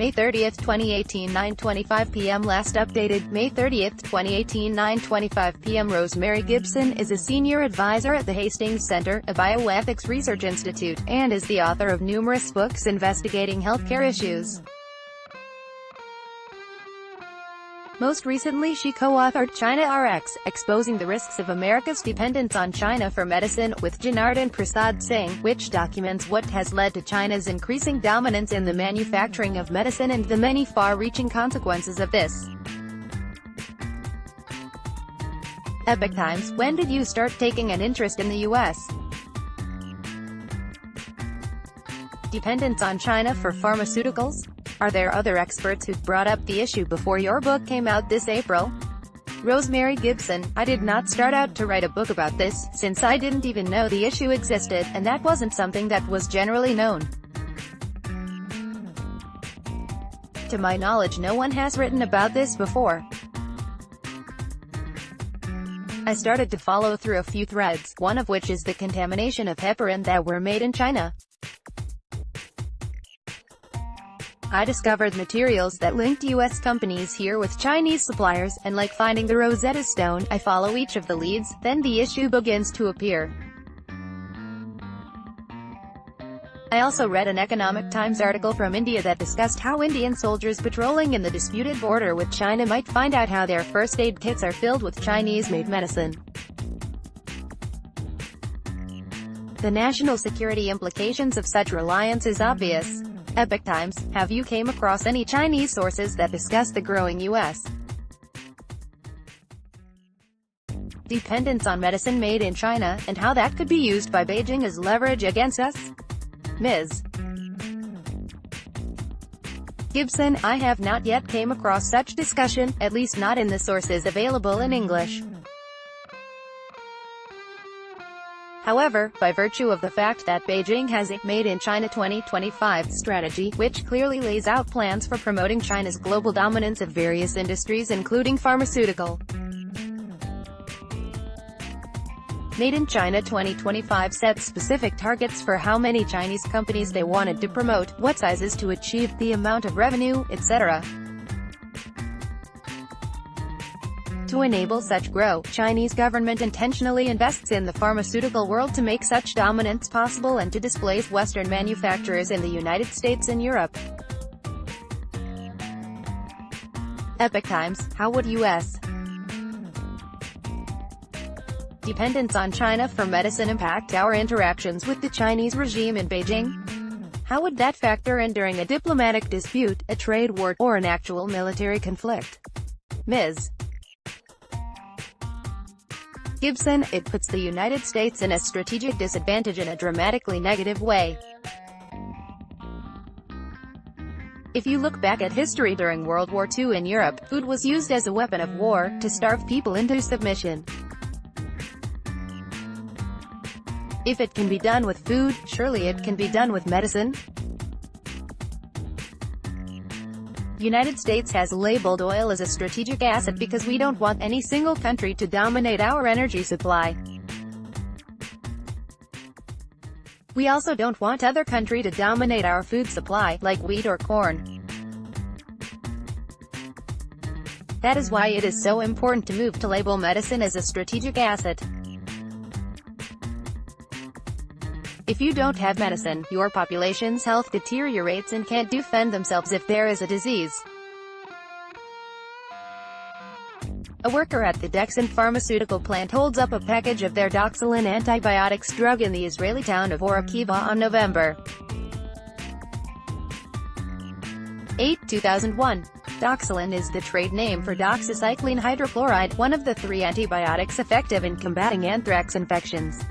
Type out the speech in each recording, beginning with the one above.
May 30, 2018, 9:25 p.m. Last updated, May 30, 2018, 9:25 p.m. Rosemary Gibson is a senior advisor at the Hastings Center, a bioethics research institute, and is the author of numerous books investigating healthcare issues. Most recently she co-authored China RX, Exposing the Risks of America's Dependence on China for Medicine, with Janardan Prasad Singh, which documents what has led to China's increasing dominance in the manufacturing of medicine and the many far-reaching consequences of this. Epoch Times: when did you start taking an interest in the U.S. dependence on China for pharmaceuticals? Are there other experts who brought up the issue before your book came out this April? Rosemary Gibson: I did not start out to write a book about this, since I didn't even know the issue existed, and that wasn't something that was generally known. To my knowledge, no one has written about this before. I started to follow through a few threads, one of which is the contamination of heparin that were made in China. I discovered materials that linked U.S. companies here with Chinese suppliers, and like finding the Rosetta Stone, I follow each of the leads, then the issue begins to appear. I also read an Economic Times article from India that discussed how Indian soldiers patrolling in the disputed border with China might find out how their first aid kits are filled with Chinese-made medicine. The national security implications of such reliance is obvious. Epoch Times: have you came across any Chinese sources that discuss the growing U.S. dependence on medicine made in China, and how that could be used by Beijing as leverage against us? Ms. Gibson: I have not yet came across such discussion, at least not in the sources available in English. However, by virtue of the fact that Beijing has a Made in China 2025 strategy, which clearly lays out plans for promoting China's global dominance of various industries including pharmaceutical. Made in China 2025 sets specific targets for how many Chinese companies they wanted to promote, what sizes to achieve, the amount of revenue, etc. To enable such growth, Chinese government intentionally invests in the pharmaceutical world to make such dominance possible and to displace Western manufacturers in the United States and Europe. Epoch Times: how would U.S. dependence on China for medicine impact our interactions with the Chinese regime in Beijing? How would that factor in during a diplomatic dispute, a trade war, or an actual military conflict? Ms. Gibson: it puts the United States in a strategic disadvantage in a dramatically negative way. If you look back at history during World War II in Europe, food was used as a weapon of war, to starve people into submission. If it can be done with food, surely it can be done with medicine? United States has labeled oil as a strategic asset because we don't want any single country to dominate our energy supply. We also don't want other country to dominate our food supply, like wheat or corn. That is why it is so important to move to label medicine as a strategic asset. If you don't have medicine, your population's health deteriorates and can't defend themselves if there is a disease. A worker at the Dexon pharmaceutical plant holds up a package of their Doxilin antibiotics drug in the Israeli town of Or-Akiva on November 8, 2001. Doxilin is the trade name for doxycycline hydrochloride, one of the 3 antibiotics effective in combating anthrax infections.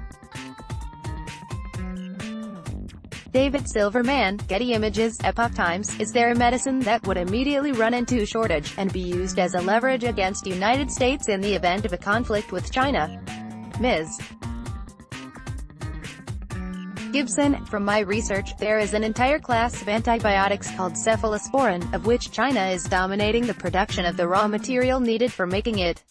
David Silverman, Getty Images, Epoch Times: is there a medicine that would immediately run into shortage, and be used as a leverage against United States in the event of a conflict with China? Ms. Gibson: from my research, there is an entire class of antibiotics called cephalosporin, of which China is dominating the production of the raw material needed for making it.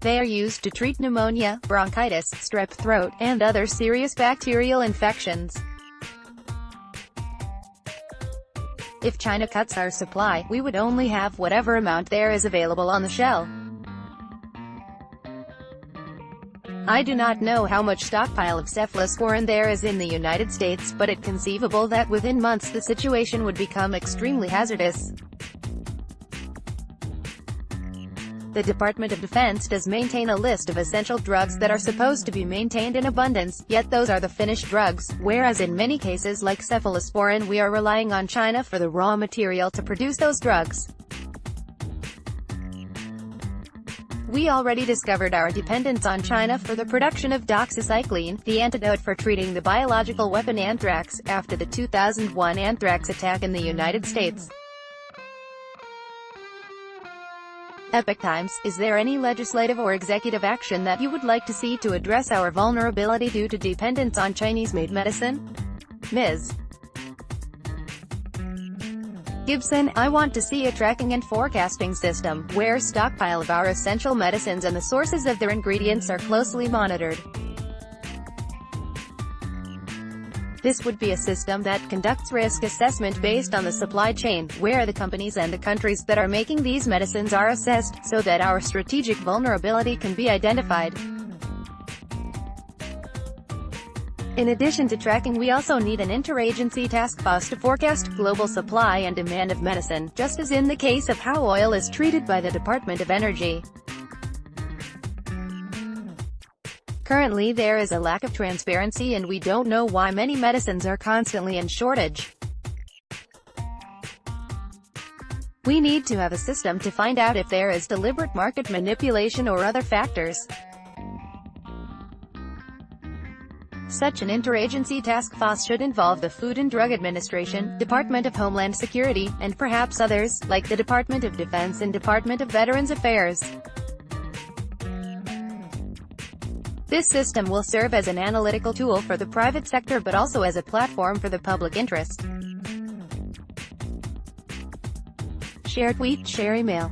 They are used to treat pneumonia, bronchitis, strep throat, and other serious bacterial infections. If China cuts our supply, we would only have whatever amount there is available on the shelf. I do not know how much stockpile of cephalosporin there is in the United States, but it's conceivable that within months the situation would become extremely hazardous. The Department of Defense does maintain a list of essential drugs that are supposed to be maintained in abundance, yet those are the finished drugs, whereas in many cases like cephalosporin we are relying on China for the raw material to produce those drugs. We already discovered our dependence on China for the production of doxycycline, the antidote for treating the biological weapon anthrax, after the 2001 anthrax attack in the United States. Epoch Times, is there any legislative or executive action that you would like to see to address our vulnerability due to dependence on Chinese-made medicine? Ms. Gibson, I want to see a tracking and forecasting system, where a stockpile of our essential medicines and the sources of their ingredients are closely monitored. This would be a system that conducts risk assessment based on the supply chain, where the companies and the countries that are making these medicines are assessed, so that our strategic vulnerability can be identified. In addition to tracking, we also need an interagency task force to forecast global supply and demand of medicine, just as in the case of how oil is treated by the Department of Energy. Currently there is a lack of transparency and we don't know why many medicines are constantly in shortage. We need to have a system to find out if there is deliberate market manipulation or other factors. Such an interagency task force should involve the Food and Drug Administration, Department of Homeland Security, and perhaps others, like the Department of Defense and Department of Veterans Affairs. This system will serve as an analytical tool for the private sector but also as a platform for the public interest. Share tweet, share email.